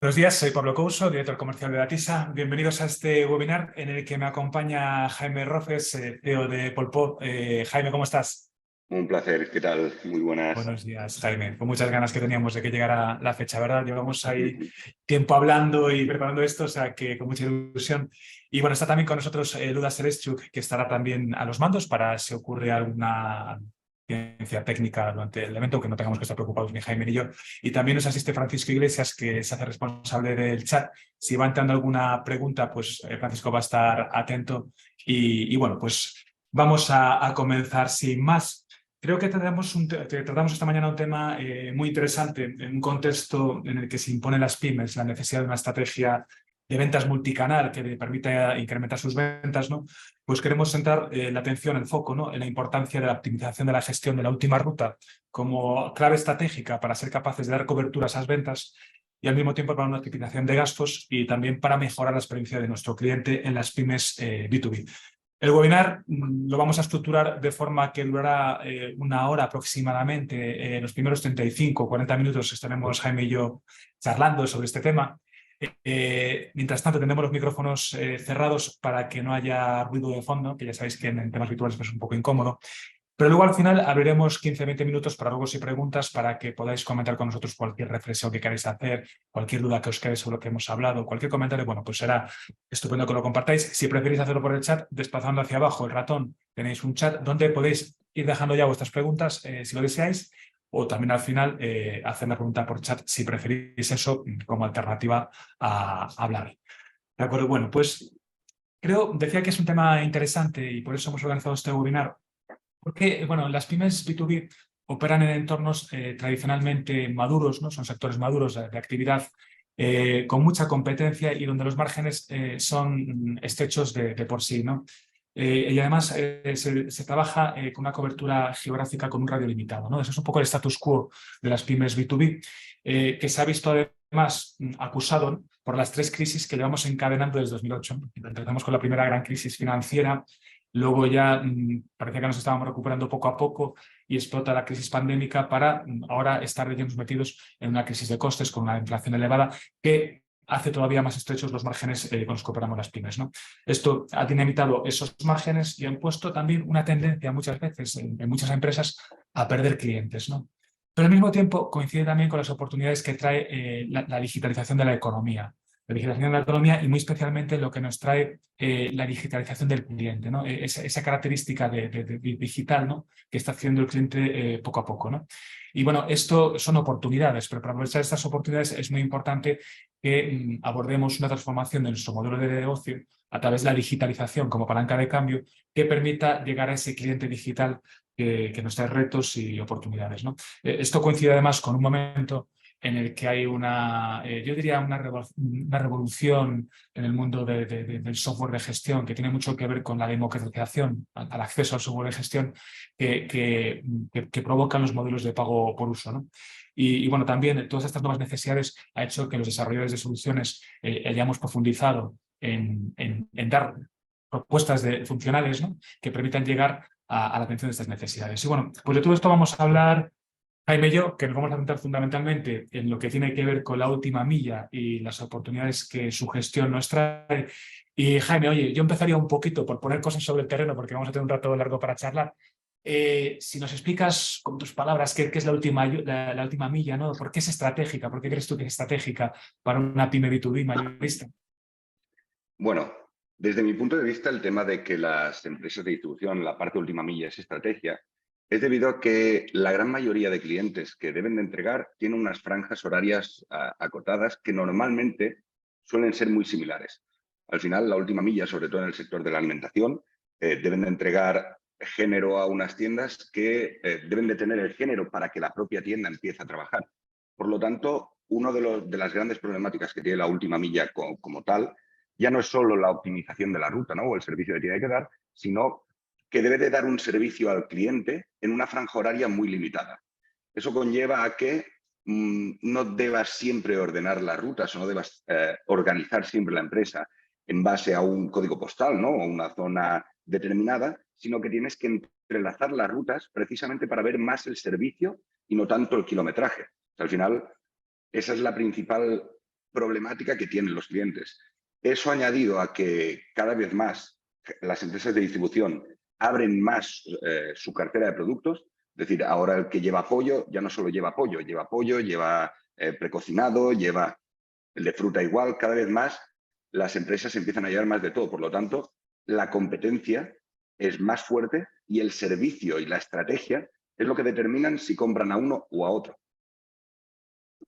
Buenos días, soy Pablo Couso, director comercial de Datisa. Bienvenidos a este webinar en el que me acompaña Jaime Rofes, CEO de Polpo. Jaime, ¿cómo estás? Un placer, ¿qué tal? Muy buenas. Buenos días, Jaime. Con muchas ganas que teníamos de que llegara la fecha, ¿verdad? Llevamos ahí tiempo hablando y preparando esto, o sea que con mucha ilusión. Y bueno, está también con nosotros Luda Serestchuk, que estará también a los mandos para si ocurre alguna ciencia técnica durante el evento, que no tengamos que estar preocupados ni Jaime ni yo. Y también nos asiste Francisco Iglesias, que se hace responsable del chat. Si va entrando alguna pregunta, pues Francisco va a estar atento. Y bueno, pues vamos a comenzar sin más. Creo que tratamos esta mañana un tema muy interesante en un contexto en el que se imponen las pymes, la necesidad de una estrategia de ventas multicanal que le permita incrementar sus ventas, ¿no? Pues queremos centrar la atención, el foco, ¿no? En la importancia de la optimización de la gestión de la última ruta como clave estratégica para ser capaces de dar cobertura a esas ventas y al mismo tiempo para una optimización de gastos y también para mejorar la experiencia de nuestro cliente en las pymes B2B. El webinar lo vamos a estructurar de forma que durará una hora aproximadamente. Los primeros 35 o 40 minutos estaremos Jaime y yo charlando sobre este tema. Mientras tanto, tendremos los micrófonos cerrados para que no haya ruido de fondo, que ya sabéis que en temas virtuales es un poco incómodo. Pero luego al final abriremos 15-20 minutos para ruegos y preguntas para que podáis comentar con nosotros cualquier reflexión que queráis hacer, cualquier duda que os quede sobre lo que hemos hablado, cualquier comentario, bueno, pues será estupendo que lo compartáis. Si preferís hacerlo por el chat, desplazando hacia abajo el ratón, tenéis un chat donde podéis ir dejando ya vuestras preguntas si lo deseáis, o también al final hacer la pregunta por chat si preferís eso como alternativa a hablar. ¿De acuerdo? Bueno, pues decía que es un tema interesante y por eso hemos organizado este webinar. Porque, bueno, las pymes B2B operan en entornos tradicionalmente maduros, ¿no? Son sectores maduros de actividad con mucha competencia y donde los márgenes son estrechos de por sí, ¿no? Y además se trabaja con una cobertura geográfica con un radio limitado, ¿no? Eso es un poco el status quo de las pymes B2B, que se ha visto además acusado, ¿no?, por las tres crisis que llevamos encadenando desde 2008. Empezamos con la primera gran crisis financiera. Luego ya parecía que nos estábamos recuperando poco a poco y explota la crisis pandémica para ahora estar metidos en una crisis de costes con una inflación elevada que hace todavía más estrechos los márgenes con los que operamos las pymes, ¿no? Esto ha dinamitado esos márgenes y ha impuesto también una tendencia muchas veces en muchas empresas a perder clientes, ¿no? Pero al mismo tiempo coincide también con las oportunidades que trae la digitalización de la economía. La digitalización de la economía y muy especialmente lo que nos trae la digitalización del cliente, ¿no? Esa característica de digital, ¿no?, que está haciendo el cliente poco a poco, ¿no? Y bueno, esto son oportunidades, pero para aprovechar estas oportunidades es muy importante que abordemos una transformación de nuestro modelo de negocio a través de la digitalización como palanca de cambio que permita llegar a ese cliente digital que nos trae retos y oportunidades, ¿no? Esto coincide además con un momento en el que hay yo diría una revolución en el mundo del software de gestión que tiene mucho que ver con la democratización al acceso al software de gestión que provocan los modelos de pago por uso, ¿no? Y bueno, también todas estas nuevas necesidades ha hecho que los desarrolladores de soluciones hayamos profundizado en dar propuestas funcionales, ¿no?, que permitan llegar a la atención de estas necesidades. Y bueno, pues de todo esto vamos a hablar Jaime y yo, que nos vamos a centrar fundamentalmente en lo que tiene que ver con la última milla y las oportunidades que su gestión nos trae. Y Jaime, oye, yo empezaría un poquito por poner cosas sobre el terreno, porque vamos a tener un rato largo para charlar. Si nos explicas con tus palabras qué es la última milla, ¿no? ¿Por qué es estratégica? ¿Por qué crees tú que es estratégica para una pyme B2B mayorista? Bueno, desde mi punto de vista, el tema de que las empresas de distribución, la parte última milla es estrategia, es debido a que la gran mayoría de clientes que deben de entregar tienen unas franjas horarias acotadas que normalmente suelen ser muy similares. Al final, la última milla, sobre todo en el sector de la alimentación, deben de entregar género a unas tiendas que deben de tener el género para que la propia tienda empiece a trabajar. Por lo tanto, una de las grandes problemáticas que tiene la última milla como tal ya no es solo la optimización de la ruta, ¿no?, o el servicio que tiene que dar, sino que debe de dar un servicio al cliente en una franja horaria muy limitada. Eso conlleva a que no debas siempre ordenar las rutas o no debas organizar siempre la empresa en base a un código postal, ¿no?, o una zona determinada, sino que tienes que entrelazar las rutas precisamente para ver más el servicio y no tanto el kilometraje. O sea, al final, esa es la principal problemática que tienen los clientes. Eso añadido a que cada vez más las empresas de distribución abren más su cartera de productos, es decir, ahora el que lleva pollo ya no solo lleva pollo, lleva precocinado, lleva el de fruta igual, cada vez más las empresas empiezan a llevar más de todo. Por lo tanto, la competencia es más fuerte y el servicio y la estrategia es lo que determinan si compran a uno o a otro.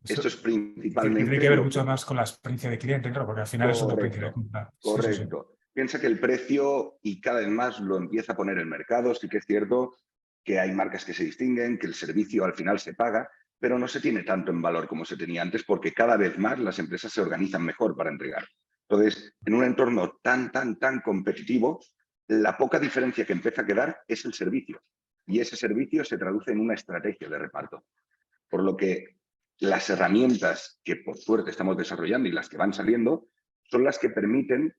Esto es principalmente... Tiene que ver mucho más con la experiencia de cliente, claro, porque al final es una experiencia de compra. Correcto. Sí. Piensa que el precio, y cada vez más lo empieza a poner el mercado, sí que es cierto que hay marcas que se distinguen, que el servicio al final se paga, pero no se tiene tanto en valor como se tenía antes porque cada vez más las empresas se organizan mejor para entregar. Entonces, en un entorno tan competitivo, la poca diferencia que empieza a quedar es el servicio. Y ese servicio se traduce en una estrategia de reparto. Por lo que las herramientas que por suerte estamos desarrollando y las que van saliendo son las que permiten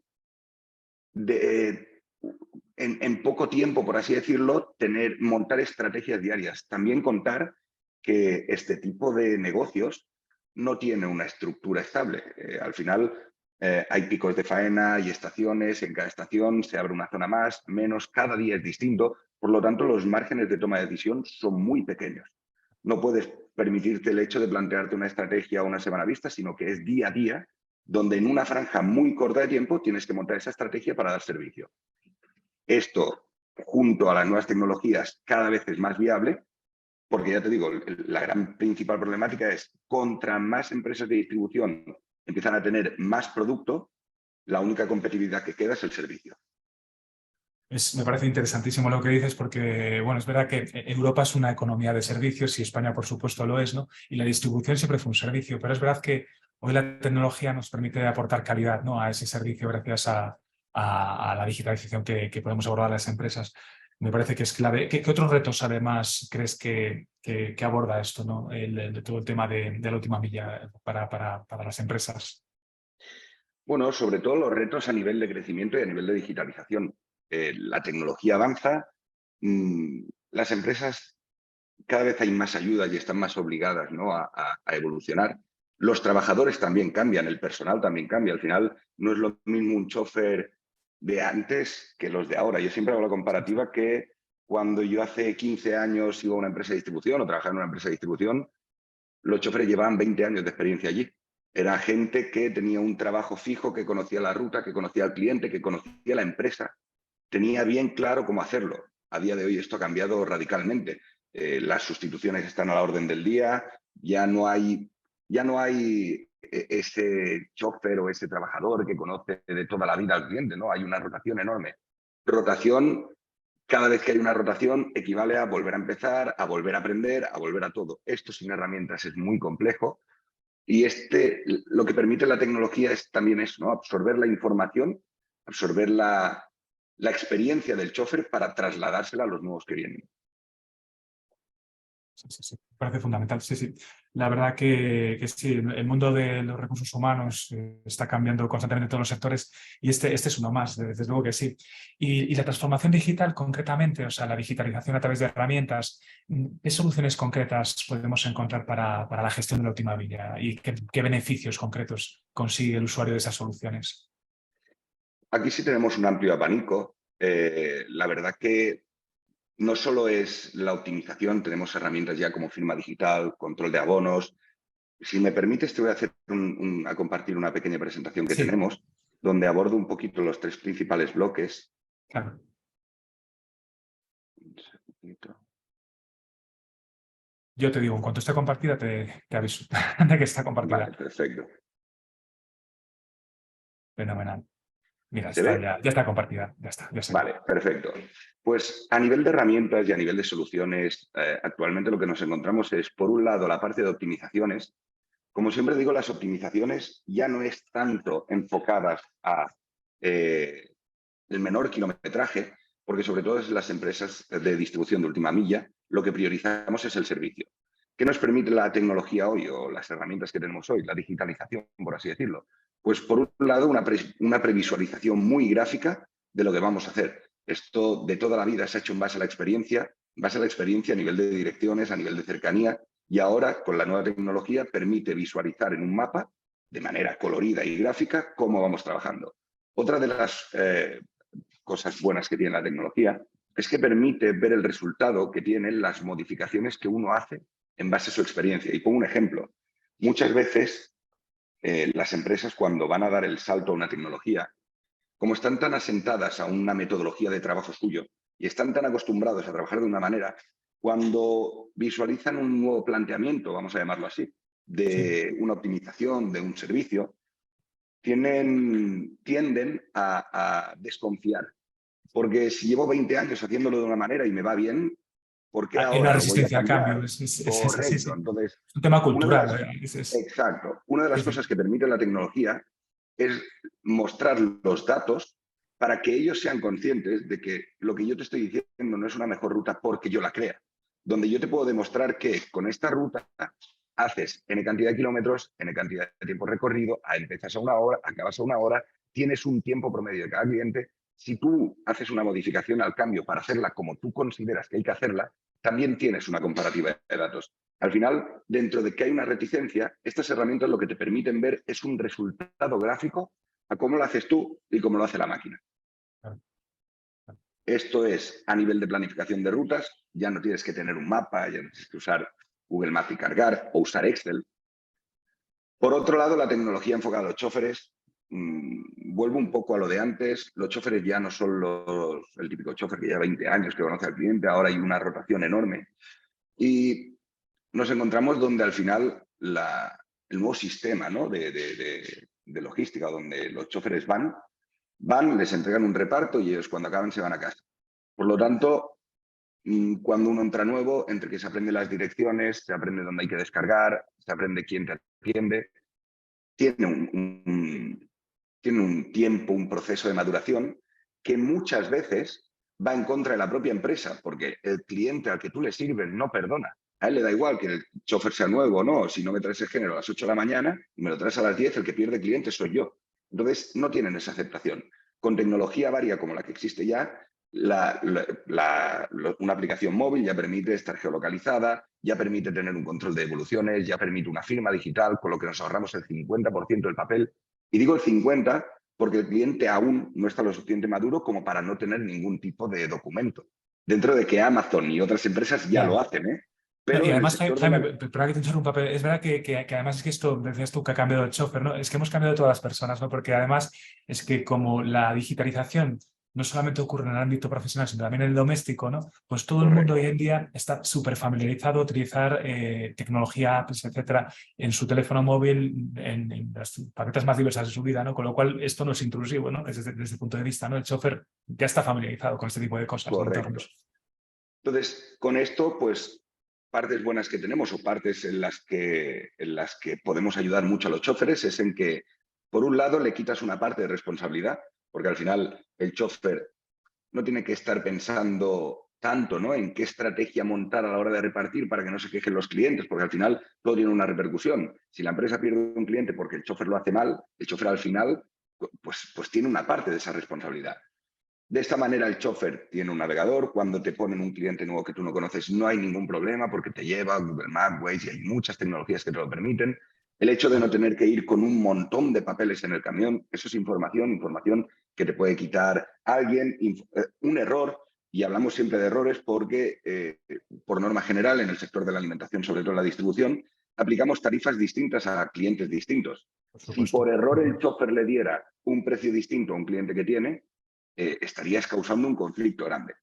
en poco tiempo, por así decirlo, montar estrategias diarias. También contar que este tipo de negocios no tiene una estructura estable. Al final hay picos de faena, hay estaciones, en cada estación se abre una zona más, menos, cada día es distinto. Por lo tanto, los márgenes de toma de decisión son muy pequeños. No puedes permitirte el hecho de plantearte una estrategia a una semana vista, sino que es día a día, donde en una franja muy corta de tiempo tienes que montar esa estrategia para dar servicio. Esto, junto a las nuevas tecnologías, cada vez es más viable, porque ya te digo, la gran principal problemática es contra más empresas de distribución empiezan a tener más producto, la única competitividad que queda es el servicio. Me parece interesantísimo lo que dices porque, bueno, es verdad que Europa es una economía de servicios y España, por supuesto, lo es, ¿no? Y la distribución siempre fue un servicio, pero es verdad que hoy la tecnología nos permite aportar calidad, ¿no?, a ese servicio gracias a la digitalización que podemos abordar las empresas. Me parece que es clave. ¿Qué otros retos, además, crees que aborda esto, ¿no?, de todo el tema de la última milla para las empresas? Bueno, sobre todo los retos a nivel de crecimiento y a nivel de digitalización. La tecnología avanza, las empresas cada vez hay más ayudas y están más obligadas, ¿no?, a evolucionar. Los trabajadores también cambian, el personal también cambia. Al final no es lo mismo un chofer de antes que los de ahora. Yo siempre hago la comparativa que cuando yo hace 15 años iba a una empresa de distribución o trabajaba en una empresa de distribución, los choferes llevaban 20 años de experiencia allí. Era gente que tenía un trabajo fijo, que conocía la ruta, que conocía al cliente, que conocía la empresa. Tenía bien claro cómo hacerlo. A día de hoy esto ha cambiado radicalmente. Las sustituciones están a la orden del día, ya no hay ese chofer o ese trabajador que conoce de toda la vida al cliente, ¿no? Hay una rotación enorme. Rotación, cada vez que hay una rotación, equivale a volver a empezar, a volver a aprender, a volver a todo. Esto sin herramientas es muy complejo y lo que permite la tecnología es también eso, ¿no? Absorber la información, absorber la experiencia del chofer para trasladársela a los nuevos que vienen. Sí, me parece fundamental. Sí. La verdad que sí, el mundo de los recursos humanos está cambiando constantemente en todos los sectores y este es uno más, desde luego que sí. Y la transformación digital concretamente, o sea, la digitalización a través de herramientas, ¿qué soluciones concretas podemos encontrar para la gestión de la última milla y qué beneficios concretos consigue el usuario de esas soluciones? Aquí sí tenemos un amplio abanico. La verdad que no solo es la optimización, tenemos herramientas ya como firma digital, control de abonos. Si me permites, te voy a hacer a compartir una pequeña presentación que Sí, tenemos, donde abordo un poquito los 3 principales bloques. claro. Un segundito. Yo te digo, en cuanto esté compartida, te aviso de que está compartida. Vale, perfecto. Fenomenal. Mira, ¿Se ve? ya está compartida, ya está, ya se ve. Vale, perfecto. Pues a nivel de herramientas y a nivel de soluciones, actualmente lo que nos encontramos es, por un lado, la parte de optimizaciones. Como siempre digo, las optimizaciones ya no es tanto enfocadas a el menor kilometraje, porque sobre todo en las empresas de distribución de última milla, lo que priorizamos es el servicio. ¿Qué nos permite la tecnología hoy o las herramientas que tenemos hoy? La digitalización, por así decirlo. Pues por un lado, una previsualización muy gráfica de lo que vamos a hacer. Esto de toda la vida se ha hecho en base a la experiencia a nivel de direcciones, a nivel de cercanía, y ahora con la nueva tecnología permite visualizar en un mapa de manera colorida y gráfica cómo vamos trabajando. Otra de las cosas buenas que tiene la tecnología es que permite ver el resultado que tienen las modificaciones que uno hace en base a su experiencia. Y pongo un ejemplo. Muchas veces las empresas, cuando van a dar el salto a una tecnología, como están tan asentadas a una metodología de trabajo suyo y están tan acostumbrados a trabajar de una manera, cuando visualizan un nuevo planteamiento, vamos a llamarlo así, de una optimización de un servicio, tienden a desconfiar. Porque si llevo 20 años haciéndolo de una manera y me va bien, ¿por qué Hay una ahora lo voy a resistencia al cambiar? cambio, es así, Correcto. sí. Entonces, Es un tema una de cultural. las, Es, exacto, una de sí, las sí. cosas que permite la tecnología es mostrar los datos para que ellos sean conscientes de que lo que yo te estoy diciendo no es una mejor ruta porque yo la crea. Donde yo te puedo demostrar que con esta ruta haces N cantidad de kilómetros, N cantidad de tiempo recorrido, empiezas a una hora, acabas a una hora, tienes un tiempo promedio de cada cliente. Si tú haces una modificación al cambio para hacerla como tú consideras que hay que hacerla, también tienes una comparativa de datos. Al final, dentro de que hay una reticencia, estas herramientas lo que te permiten ver es un resultado gráfico a cómo lo haces tú y cómo lo hace la máquina. Esto es a nivel de planificación de rutas, ya no tienes que tener un mapa, ya no tienes que usar Google Maps y cargar o usar Excel. Por otro lado, la tecnología enfocada a los choferes, vuelvo un poco a lo de antes, los choferes ya no son el típico chofer que lleva 20 años, que conoce al cliente, ahora hay una rotación enorme. Y nos encontramos donde al final el nuevo sistema, ¿no?, de logística, donde los choferes van, les entregan un reparto y ellos cuando acaban se van a casa. Por lo tanto, cuando uno entra nuevo, entre que se aprende las direcciones, se aprende dónde hay que descargar, se aprende quién te atiende, tiene tiene un tiempo, un proceso de maduración que muchas veces va en contra de la propia empresa, porque el cliente al que tú le sirves no perdona. A él le da igual que el chofer sea nuevo o no. Si no me traes el género a las 8 de la mañana y me lo traes a las 10, el que pierde cliente soy yo. Entonces, no tienen esa aceptación. Con tecnología varia como la que existe ya, una aplicación móvil ya permite estar geolocalizada, ya permite tener un control de devoluciones, ya permite una firma digital, con lo que nos ahorramos el 50% del papel. Y digo el 50% porque el cliente aún no está lo suficiente maduro como para no tener ningún tipo de documento. Dentro de que Amazon y otras empresas ya lo Claro. hacen, ¿eh? No, Pero y en el además, sector de Jaime, la... perdona que te interrumpa, pero es verdad que además es que esto, decías tú que ha cambiado el chofer, ¿no? Es que hemos cambiado todas las personas, ¿no? Porque además es que como la digitalización no solamente ocurre en el ámbito profesional, sino también en el doméstico, ¿no? Pues todo el mundo hoy Correcto. en día está súper familiarizado a utilizar tecnología, apps, etcétera, en su teléfono móvil, en las facetas más diversas de su vida, ¿no? Con lo cual esto no es intrusivo, ¿no? Desde el punto de vista, ¿no? El chofer ya está familiarizado con este tipo de cosas, de Correcto. entornos. Entonces, con esto, pues, partes buenas que tenemos o partes en las que podemos ayudar mucho a los choferes es en que, por un lado, le quitas una parte de responsabilidad, porque al final el chofer no tiene que estar pensando tanto, ¿no?, en qué estrategia montar a la hora de repartir para que no se quejen los clientes, porque al final todo tiene una repercusión. Si la empresa pierde un cliente porque el chofer lo hace mal, el chofer al final pues tiene una parte de esa responsabilidad. De esta manera el chofer tiene un navegador, cuando te ponen un cliente nuevo que tú no conoces no hay ningún problema porque te lleva Google Maps, Waze, y hay muchas tecnologías que te lo permiten. El hecho de no tener que ir con un montón de papeles en el camión, eso es información que te puede quitar alguien, un error, y hablamos siempre de errores porque, por norma general, en el sector de la alimentación, sobre todo en la distribución, aplicamos tarifas distintas a clientes distintos. Por Si por supuesto. error el chofer le diera un precio distinto a un cliente que tiene, estarías causando un conflicto grande.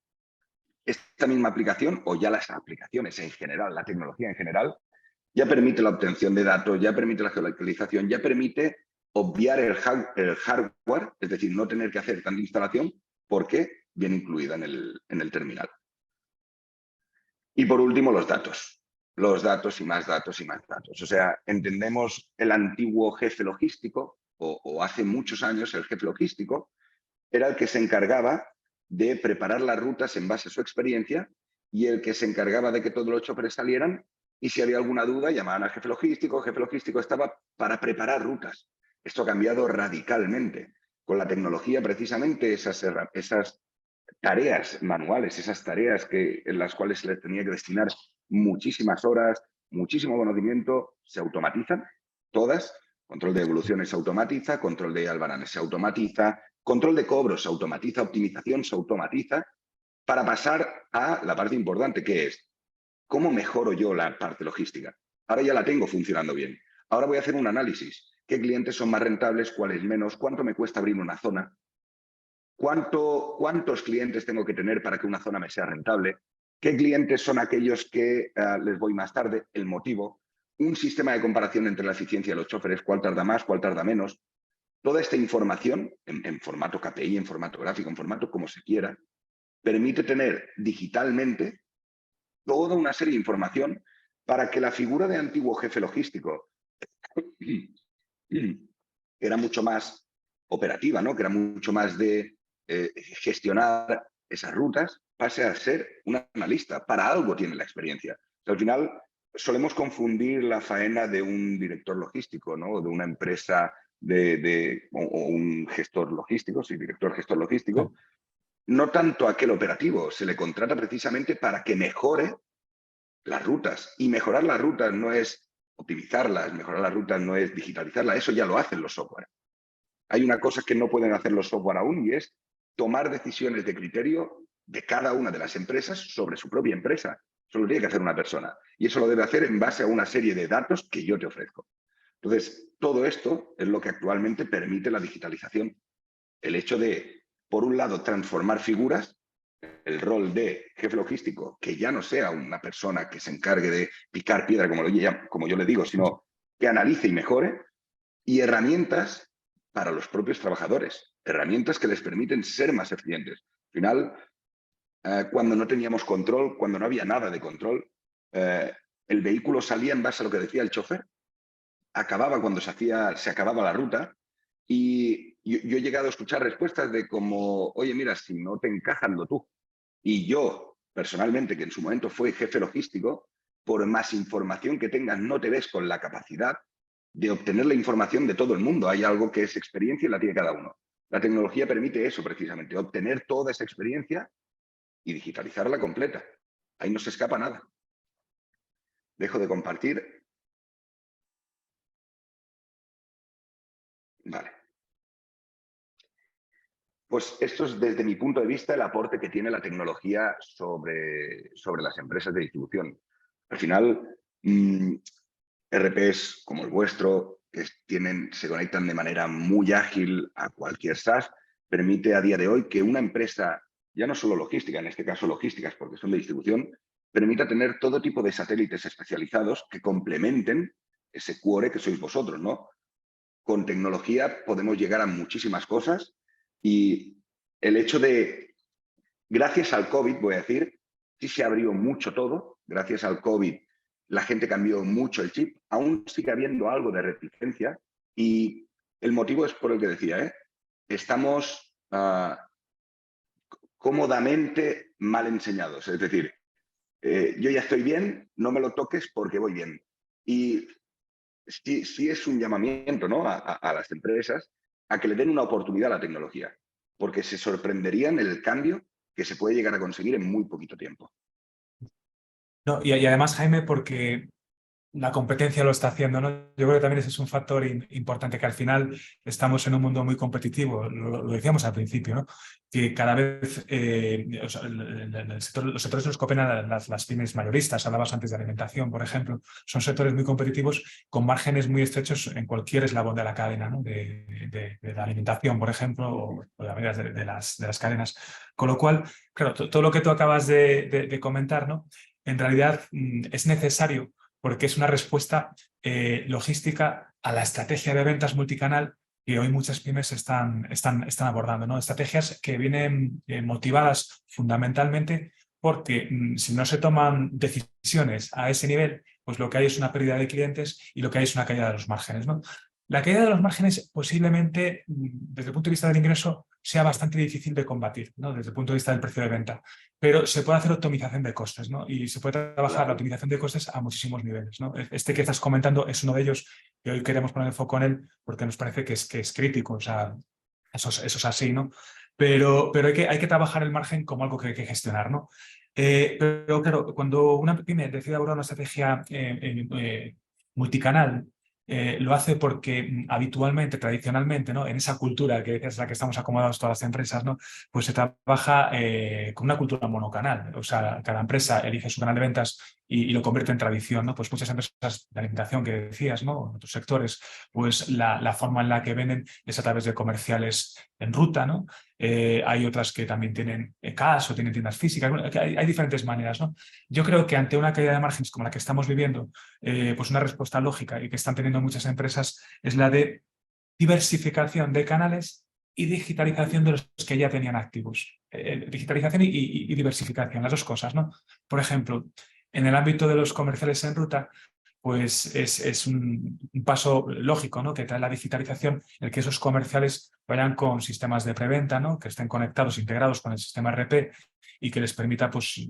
Esta misma aplicación, o ya las aplicaciones en general, la tecnología en general, ya permite la obtención de datos, ya permite la geolocalización, ya permite obviar el hardware, es decir, no tener que hacer tanta instalación porque viene incluida en el terminal. Y por último, los datos. Los datos y más datos y más datos. O sea, entendemos el antiguo jefe logístico, o hace muchos años el jefe logístico, era el que se encargaba de preparar las rutas en base a su experiencia y el que se encargaba de que todos los choferes salieran, y si había alguna duda llamaban al jefe logístico. El jefe logístico estaba para preparar rutas. Esto ha cambiado radicalmente. Con la tecnología, precisamente, esas tareas manuales, esas tareas en las cuales se les tenía que destinar muchísimas horas, muchísimo conocimiento, se automatizan todas Control de devoluciones se automatiza, control de albaranes se automatiza, control de cobros se automatiza, optimización se automatiza, para pasar a la parte importante, que es ¿cómo mejoro yo la parte logística? Ahora ya la tengo funcionando bien. Ahora voy a hacer un análisis. ¿Qué clientes son más rentables? ¿Cuáles menos? ¿Cuánto me cuesta abrir una zona? ¿Cuántos clientes tengo que tener para que una zona me sea rentable? ¿Qué clientes son aquellos que les voy más tarde? El motivo. Un sistema de comparación entre la eficiencia de los choferes, cuál tarda más, cuál tarda menos. Toda esta información, en formato KPI, en formato gráfico, en formato como se quiera, permite tener digitalmente toda una serie de información para que la figura de antiguo jefe logístico, que era mucho más operativa, ¿no? Que era mucho más de gestionar esas rutas, pase a ser un analista. Para algo tiene la experiencia. O sea, al final solemos confundir la faena de un director logístico, ¿no? O de una empresa o un gestor logístico, sí, director gestor logístico, no tanto aquel operativo, se le contrata precisamente para que mejore las rutas. Y mejorar las rutas no es optimizarlas, mejorar las rutas no es digitalizarlas, eso ya lo hacen los software. Hay una cosa que no pueden hacer los software aún y es tomar decisiones de criterio de cada una de las empresas sobre su propia empresa. Eso lo tiene que hacer una persona. Y eso lo debe hacer en base a una serie de datos que yo te ofrezco. Entonces, todo esto es lo que actualmente permite la digitalización. El hecho de, por un lado, transformar figuras, el rol de jefe logístico, que ya no sea una persona que se encargue de picar piedra, como yo le digo, sino que analice y mejore, y herramientas para los propios trabajadores, herramientas que les permiten ser más eficientes. Al final, cuando no teníamos control, cuando no había nada de control, el vehículo salía en base a lo que decía el chofer, acababa cuando se acababa la ruta, y yo he llegado a escuchar respuestas de como, oye, mira, si no te encajan, lo tú. Y yo, personalmente, que en su momento fue jefe logístico, por más información que tengas, no te ves con la capacidad de obtener la información de todo el mundo. Hay algo que es experiencia y la tiene cada uno. La tecnología permite eso precisamente, obtener toda esa experiencia y digitalizarla completa. Ahí no se escapa nada. Dejo de compartir. Vale. Pues esto es, desde mi punto de vista, el aporte que tiene la tecnología sobre las empresas de distribución. Al final, RPs como el vuestro, que se conectan de manera muy ágil a cualquier SaaS, permite a día de hoy que una empresa, ya no solo logística, en este caso logísticas porque son de distribución, permita tener todo tipo de satélites especializados que complementen ese cuore que sois vosotros, ¿no? Con tecnología podemos llegar a muchísimas cosas y el hecho de, gracias al COVID, voy a decir, sí se abrió mucho todo, gracias al COVID la gente cambió mucho el chip, aún sigue habiendo algo de reticencia y el motivo es por el que decía, estamos cómodamente mal enseñados, es decir, yo ya estoy bien, no me lo toques porque voy bien. Y sí es un llamamiento, ¿no? a las empresas a que le den una oportunidad a la tecnología, porque se sorprenderían el cambio que se puede llegar a conseguir en muy poquito tiempo. No, y además, Jaime, porque la competencia lo está haciendo, ¿no? Yo creo que también ese es un factor importante, que al final estamos en un mundo muy competitivo, lo decíamos al principio, ¿no? Que cada vez o sea, los sectores los copian las pymes mayoristas, hablabas antes de alimentación, por ejemplo, son sectores muy competitivos con márgenes muy estrechos en cualquier eslabón de la cadena, ¿no? de la alimentación, por ejemplo, o de las cadenas. Con lo cual, claro, todo lo que tú acabas de comentar, ¿no? En realidad es necesario porque es una respuesta logística a la estrategia de ventas multicanal que hoy muchas pymes están abordando, ¿no? Estrategias que vienen motivadas fundamentalmente porque si no se toman decisiones a ese nivel, pues lo que hay es una pérdida de clientes y lo que hay es una caída de los márgenes, ¿no? La caída de los márgenes posiblemente, desde el punto de vista del ingreso, sea bastante difícil de combatir, ¿no? Desde el punto de vista del precio de venta. Pero se puede hacer optimización de costes, ¿no? Y se puede trabajar la optimización de costes a muchísimos niveles, ¿no? Este que estás comentando es uno de ellos y hoy queremos poner el foco en él porque nos parece que es crítico, o sea, eso es así, ¿no? Pero hay que trabajar el margen como algo que hay que gestionar, ¿no? Pero claro, cuando una pyme decide abordar una estrategia multicanal, lo hace porque habitualmente, tradicionalmente, ¿no? En esa cultura que es la que estamos acomodados todas las empresas, ¿no? Pues se trabaja con una cultura monocanal. O sea, cada empresa elige su canal de ventas y lo convierte en tradición, ¿no? Pues muchas empresas de alimentación que decías, ¿no? En otros sectores, pues la forma en la que venden es a través de comerciales en ruta, ¿no? Hay otras que también tienen CAS o tienen tiendas físicas. Bueno, hay diferentes maneras, ¿no? Yo creo que ante una caída de márgenes como la que estamos viviendo, pues una respuesta lógica y que están teniendo muchas empresas es la de diversificación de canales y digitalización de los que ya tenían activos. Digitalización y diversificación, las dos cosas, ¿no? Por ejemplo, en el ámbito de los comerciales en ruta, pues es un paso lógico, ¿no? Que trae la digitalización, el que esos comerciales vayan con sistemas de preventa, ¿no? Que estén conectados, integrados con el sistema RP y que les permita pues,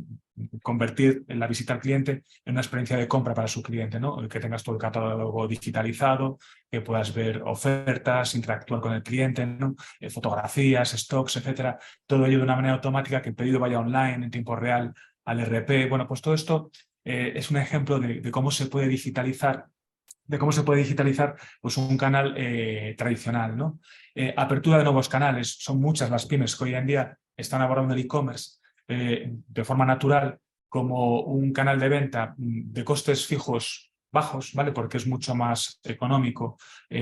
convertir la visita al cliente en una experiencia de compra para su cliente, ¿no? Que tengas todo el catálogo digitalizado, que puedas ver ofertas, interactuar con el cliente, ¿no? Fotografías, stocks, etcétera. Todo ello de una manera automática, que el pedido vaya online en tiempo real al RP. Bueno, pues todo esto es un ejemplo de cómo se puede digitalizar pues un canal tradicional, ¿no? Apertura de nuevos canales. Son muchas las pymes que hoy en día están abordando el e-commerce de forma natural como un canal de venta de costes fijos bajos, ¿vale? Porque es mucho más económico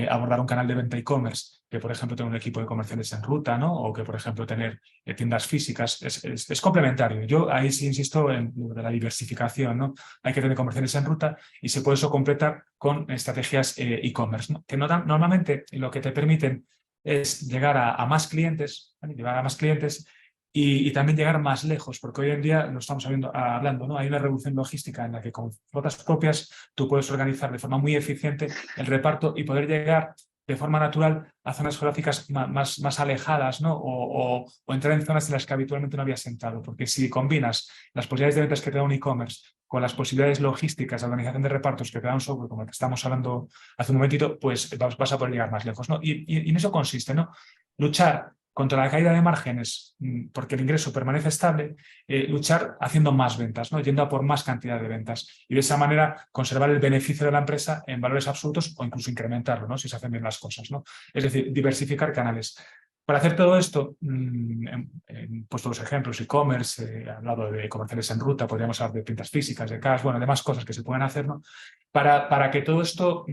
abordar un canal de venta e-commerce que, por ejemplo, tener un equipo de comerciales en ruta, ¿no? O que, por ejemplo, tener tiendas físicas. Es complementario. Yo ahí sí insisto en lo de la diversificación, ¿no? Hay que tener comerciales en ruta y se puede eso completar con estrategias e-commerce, ¿no? Que normalmente lo que te permiten es llegar a más clientes, ¿vale? Llegar a más clientes y también llegar más lejos, porque hoy en día lo estamos hablando, ¿no? Hay una revolución logística en la que con flotas propias tú puedes organizar de forma muy eficiente el reparto y poder llegar de forma natural a zonas geográficas más alejadas, ¿no? O entrar en zonas en las que habitualmente no habías entrado, porque si combinas las posibilidades de ventas que te da un e-commerce con las posibilidades logísticas de organización de repartos que te da un software como el que estamos hablando hace un momentito, pues vas a poder llegar más lejos, ¿no? Y en eso consiste, ¿no? Luchar contra la caída de márgenes, porque el ingreso permanece estable, luchar haciendo más ventas, ¿no? Yendo a por más cantidad de ventas y de esa manera conservar el beneficio de la empresa en valores absolutos o incluso incrementarlo, ¿no? Si se hacen bien las cosas, ¿no? Es decir, diversificar canales. Para hacer todo esto, he puesto los ejemplos, e-commerce, he hablado de comerciales en ruta, podríamos hablar de tiendas físicas, de cash, bueno, de más cosas que se pueden hacer, ¿no? Para que todo esto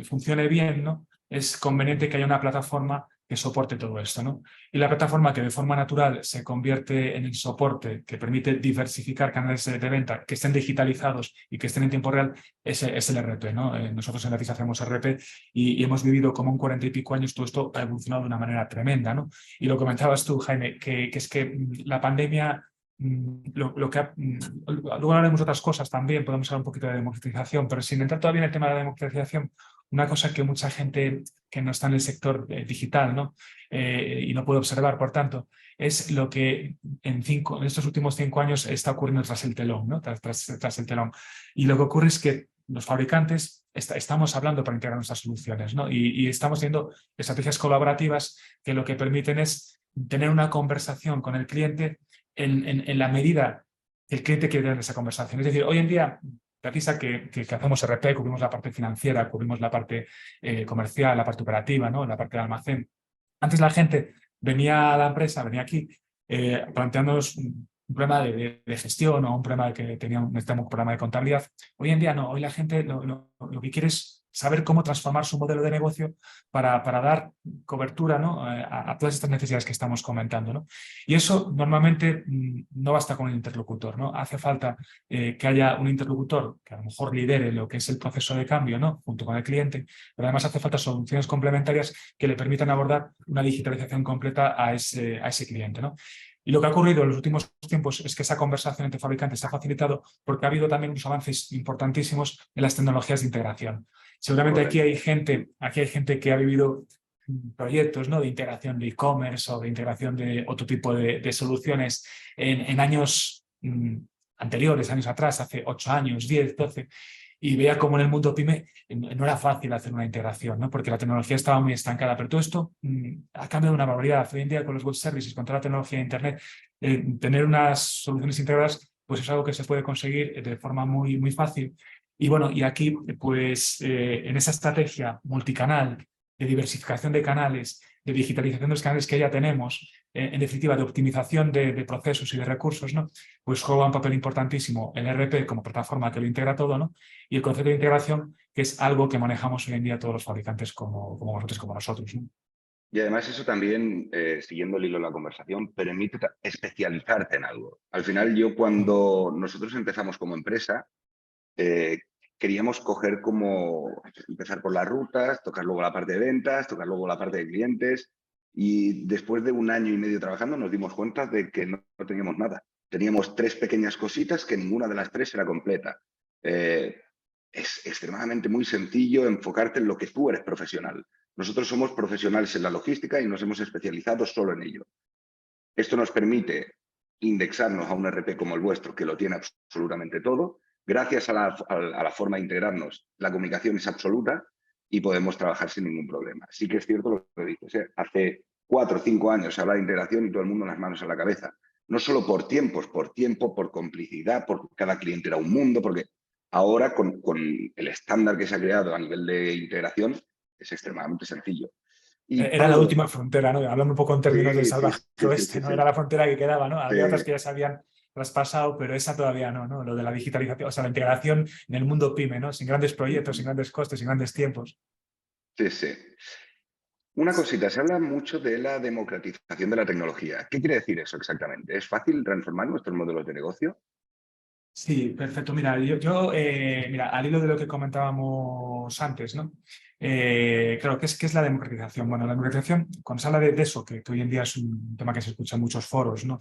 funcione bien, ¿no? Es conveniente que haya una plataforma que soporte todo esto, ¿no? Y la plataforma que de forma natural se convierte en el soporte que permite diversificar canales de venta que estén digitalizados y que estén en tiempo real es el RP, ¿no? Nosotros en Latis hacemos RP y hemos vivido como un 40 y pico años, todo esto ha evolucionado de una manera tremenda, ¿no? Y lo comentabas tú, Jaime, que es que la pandemia luego hablaremos de otras cosas también, podemos hablar un poquito de democratización, pero sin entrar todavía en el tema de la democratización, una cosa que mucha gente que no está en el sector digital, ¿no? Y no puede observar, por tanto, es lo que en estos últimos 5 años está ocurriendo tras el telón, ¿no? Tras el telón. Y lo que ocurre es que los fabricantes estamos hablando para integrar nuestras soluciones, ¿no? Y estamos teniendo estrategias colaborativas que lo que permiten es tener una conversación con el cliente en la medida que el cliente quiere tener esa conversación. Es decir, hoy en día, gracias a que hacemos RP, cubrimos la parte financiera, cubrimos la parte comercial, la parte operativa, ¿no? La parte de almacén. Antes la gente venía a la empresa, venía aquí, planteándonos un problema de gestión o un problema que necesitamos un programa de contabilidad. Hoy en día no, hoy la gente lo que quiere es saber cómo transformar su modelo de negocio para dar cobertura, ¿no? A todas estas necesidades que estamos comentando, ¿no? Y eso normalmente no basta con el interlocutor, ¿no? Hace falta que haya un interlocutor que a lo mejor lidere lo que es el proceso de cambio, ¿no? Junto con el cliente, pero además hace falta soluciones complementarias que le permitan abordar una digitalización completa a ese cliente, ¿no? Y lo que ha ocurrido en los últimos tiempos es que esa conversación entre fabricantes se ha facilitado porque ha habido también unos avances importantísimos en las tecnologías de integración. Seguramente aquí hay gente que ha vivido proyectos, ¿no? De integración de e-commerce o de integración de otro tipo de soluciones en años anteriores, años atrás, hace 8 años, 10, 12, y veía cómo en el mundo PyME no era fácil hacer una integración, ¿no? Porque la tecnología estaba muy estancada, pero todo esto ha cambiado una barbaridad. Hoy en día con los web services, con toda la tecnología de Internet, tener unas soluciones integradas pues es algo que se puede conseguir de forma muy, muy fácil. Y bueno, y aquí, pues, en esa estrategia multicanal, de diversificación de canales, de digitalización de los canales que ya tenemos, en definitiva, de optimización de procesos y de recursos, ¿no? Pues juega un papel importantísimo el ERP como plataforma que lo integra todo, ¿no? Y el concepto de integración, que es algo que manejamos hoy en día todos los fabricantes como vosotros, como nosotros, ¿no? Y además eso también, siguiendo el hilo de la conversación, permite especializarte en algo. Al final yo cuando nosotros empezamos como empresa, eh, queríamos coger como, empezar por las rutas, tocar luego la parte de ventas, tocar luego la parte de clientes y después de 1 año y medio trabajando nos dimos cuenta de que no teníamos nada. Teníamos 3 pequeñas cositas que ninguna de las 3 era completa. Es extremadamente muy sencillo enfocarte en lo que tú eres profesional. Nosotros somos profesionales en la logística y nos hemos especializado solo en ello. Esto nos permite indexarnos a un RP como el vuestro, que lo tiene absolutamente todo. Gracias a la forma de integrarnos, la comunicación es absoluta y podemos trabajar sin ningún problema. Sí que es cierto lo que dices, ¿eh? Hace 4 o 5 años se habla de integración y todo el mundo las manos en la cabeza. No solo por tiempos, por tiempo, por complicidad, porque cada cliente era un mundo, porque ahora con el estándar que se ha creado a nivel de integración es extremadamente sencillo. Y Era la Pablo, última frontera, ¿no? Hablando un poco en términos del sí, sí, salvaje sí, sí, oeste, sí, ¿no? sí. Era la frontera que quedaba, ¿no? Sí, Había otras que ya se habían traspasado, pero esa todavía no, ¿no? Lo de la digitalización, o sea, la integración en el mundo pyme, ¿no? Sin grandes proyectos, sin grandes costes, sin grandes tiempos. sí, sí. Una cosita, se habla mucho de la democratización de la tecnología. ¿Qué quiere decir eso exactamente? ¿Es fácil transformar nuestros modelos de negocio? Sí, perfecto. Mira, mira, al hilo de lo que comentábamos antes, ¿no? Claro, ¿qué es la democratización? Bueno, la democratización, cuando se habla de eso, que hoy en día es un tema que se escucha en muchos foros, ¿no?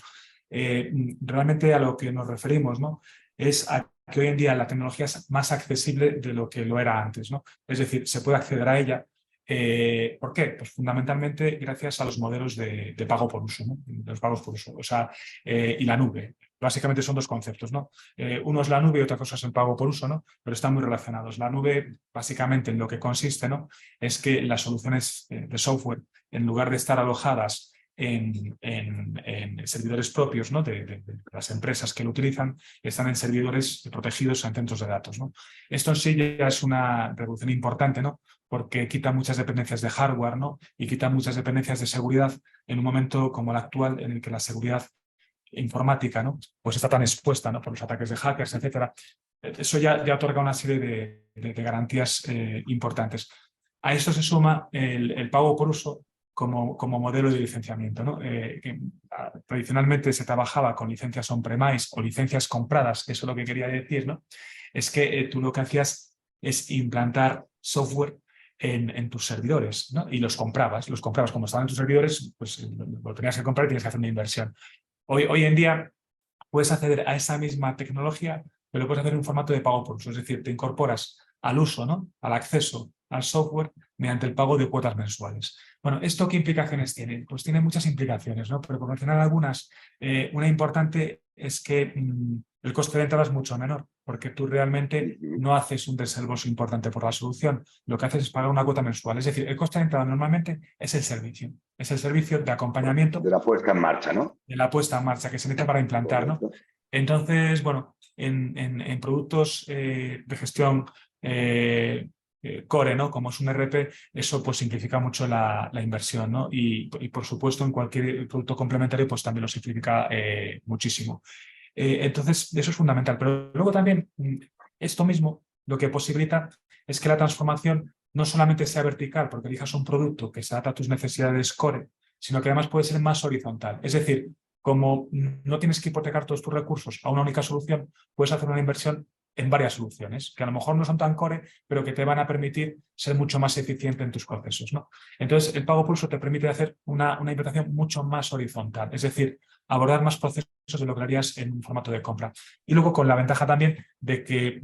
Realmente a lo que nos referimos, ¿no? Es a que hoy en día la tecnología es más accesible de lo que lo era antes, ¿no? Es decir, se puede acceder a ella. ¿Por qué? Pues fundamentalmente gracias a los modelos de pago por uso, ¿no? Los pagos por uso, o sea, y la nube. Básicamente son dos conceptos, ¿no? Uno es la nube y otra cosa es el pago por uso, ¿no? Pero están muy relacionados. La nube, básicamente, en lo que consiste, ¿no? Es que las soluciones de software, en lugar de estar alojadas en servidores propios, ¿no? De las empresas que lo utilizan, están en servidores protegidos en centros de datos, ¿no? Esto en sí ya es una revolución importante, ¿no? Porque quita muchas dependencias de hardware, ¿no? Y quita muchas dependencias de seguridad en un momento como el actual, en el que la seguridad informática, ¿no? Pues está tan expuesta, ¿no? Por los ataques de hackers, etcétera. Eso ya otorga una serie de garantías importantes. A esto se suma el pago por uso como modelo de licenciamiento, ¿no? Tradicionalmente se trabajaba con licencias on-premise o licencias compradas, eso es lo que quería decir, ¿no? Es que tú lo que hacías es implantar software en tus servidores, ¿no? Y los comprabas como estaban en tus servidores, pues lo tenías que comprar y tienes que hacer una inversión. Hoy en día puedes acceder a esa misma tecnología, pero lo puedes hacer en un formato de pago por uso, es decir, te incorporas al uso, ¿no? Al acceso al software mediante el pago de cuotas mensuales. Bueno, ¿esto qué implicaciones tiene? Pues tiene muchas implicaciones, ¿no? Pero por mencionar algunas, una importante es que el coste de entrada es mucho menor, porque tú realmente no haces un desembolso importante por la solución, lo que haces es pagar una cuota mensual. Es decir, el coste de entrada normalmente es el servicio de acompañamiento De la puesta en marcha, ¿no? de la puesta en marcha que se necesita para implantar, ¿no? Correcto. Entonces, bueno, en productos de gestión core, ¿no? Como es un RP, eso pues simplifica mucho la inversión, ¿no? Y por supuesto en cualquier producto complementario pues también lo simplifica muchísimo. Entonces, eso es fundamental. Pero luego también esto mismo lo que posibilita es que la transformación no solamente sea vertical, porque elijas un producto que se adapta a tus necesidades core, sino que además puede ser más horizontal. Es decir, como no tienes que hipotecar todos tus recursos a una única solución, puedes hacer una inversión en varias soluciones, que a lo mejor no son tan core, pero que te van a permitir ser mucho más eficiente en tus procesos, ¿no? Entonces, el pago por uso te permite hacer una implantación mucho más horizontal, es decir, abordar más procesos de lo que harías en un formato de compra. Y luego con la ventaja también de que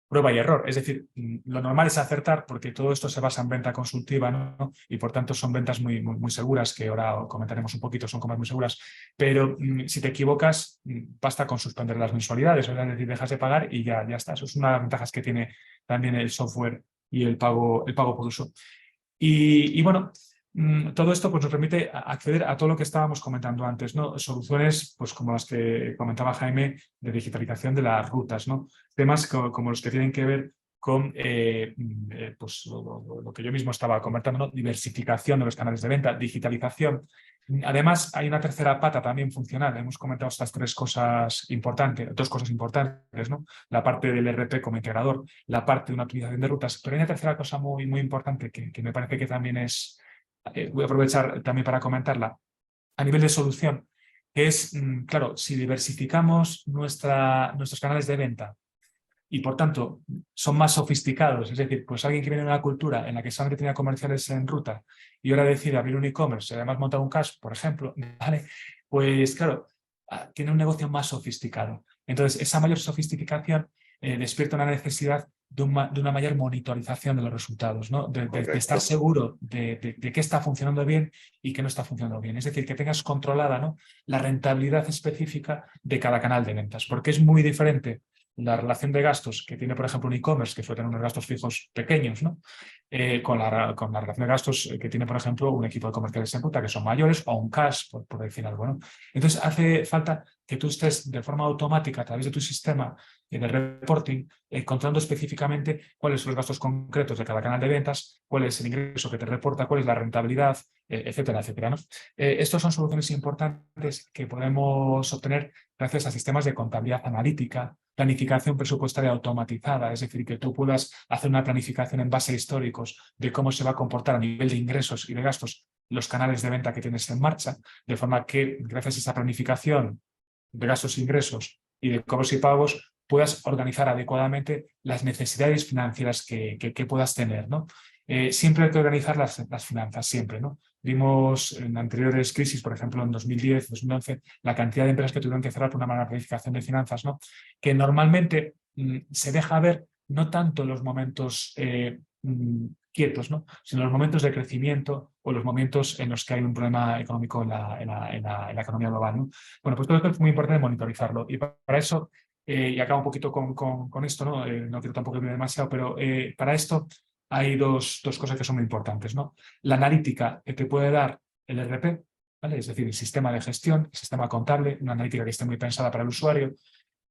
prueba y error. Es decir, lo normal es acertar porque todo esto se basa en venta consultiva, ¿no? Y por tanto son ventas muy seguras, que ahora comentaremos un poquito, son compras muy seguras. Pero si te equivocas, basta con suspender las mensualidades, es decir, dejas de pagar y ya está. Eso es una de las ventajas que tiene también el software y el pago por uso. Y bueno, todo esto pues, nos permite acceder a todo lo que estábamos comentando antes, ¿no? Soluciones pues, como las que comentaba Jaime de digitalización de las rutas, ¿no? Temas como los que tienen que ver con pues, lo que yo mismo estaba comentando, ¿no? Diversificación de los canales de venta, digitalización. Además, hay una tercera pata también funcional. Hemos comentado estas tres cosas importantes, dos cosas importantes, ¿no? La parte del RP como integrador, la parte de una optimización de rutas, pero hay una tercera cosa muy, muy importante que me parece que también es voy a aprovechar también para comentarla, a nivel de solución, que es, claro, si diversificamos nuestros canales de venta y por tanto son más sofisticados, es decir, pues alguien que viene de una cultura en la que solamente tenía comerciales en ruta y ahora decide abrir un e-commerce y además montar un cash, por ejemplo, ¿vale? Pues claro, tiene un negocio más sofisticado. Entonces, esa mayor sofisticación despierta una necesidad de una mayor monitorización de los resultados, ¿no? De estar Correcto. seguro de qué está funcionando bien y qué no está funcionando bien. Es decir, que tengas controlada, ¿no? La rentabilidad específica de cada canal de ventas, porque es muy diferente la relación de gastos que tiene, por ejemplo, un e-commerce, que suele tener unos gastos fijos pequeños, ¿no? Con la relación de gastos que tiene, por ejemplo, un equipo de comerciales en ruta, que son mayores, o un cash, por decir algo, ¿no? Entonces, hace falta que tú estés de forma automática a través de tu sistema de reporting, controlando específicamente cuáles son los gastos concretos de cada canal de ventas, cuál es el ingreso que te reporta, cuál es la rentabilidad, etcétera, etcétera, ¿no? Estas son soluciones importantes que podemos obtener gracias a sistemas de contabilidad analítica, planificación presupuestaria automatizada, es decir, que tú puedas hacer una planificación en base a históricos de cómo se va a comportar a nivel de ingresos y de gastos los canales de venta que tienes en marcha, de forma que gracias a esa planificación de gastos e ingresos y de cobros y pagos puedas organizar adecuadamente las necesidades financieras que puedas tener, ¿no? Siempre hay que organizar las finanzas, siempre, ¿no? Vimos en anteriores crisis, por ejemplo, en 2010, 2011, la cantidad de empresas que tuvieron que cerrar por una mala planificación de finanzas, ¿no? Que normalmente se deja ver no tanto en los momentos quietos, ¿no? Sino en los momentos de crecimiento o los momentos en los que hay un problema económico en la economía global, ¿no? Bueno, pues todo esto es muy importante monitorizarlo. Y para eso, y acabo un poquito con esto, ¿no? No quiero tampoco irme demasiado, pero para esto hay dos cosas que son muy importantes, ¿no? La analítica que te puede dar el RP, ¿vale? Es decir, el sistema de gestión, el sistema contable, una analítica que esté muy pensada para el usuario,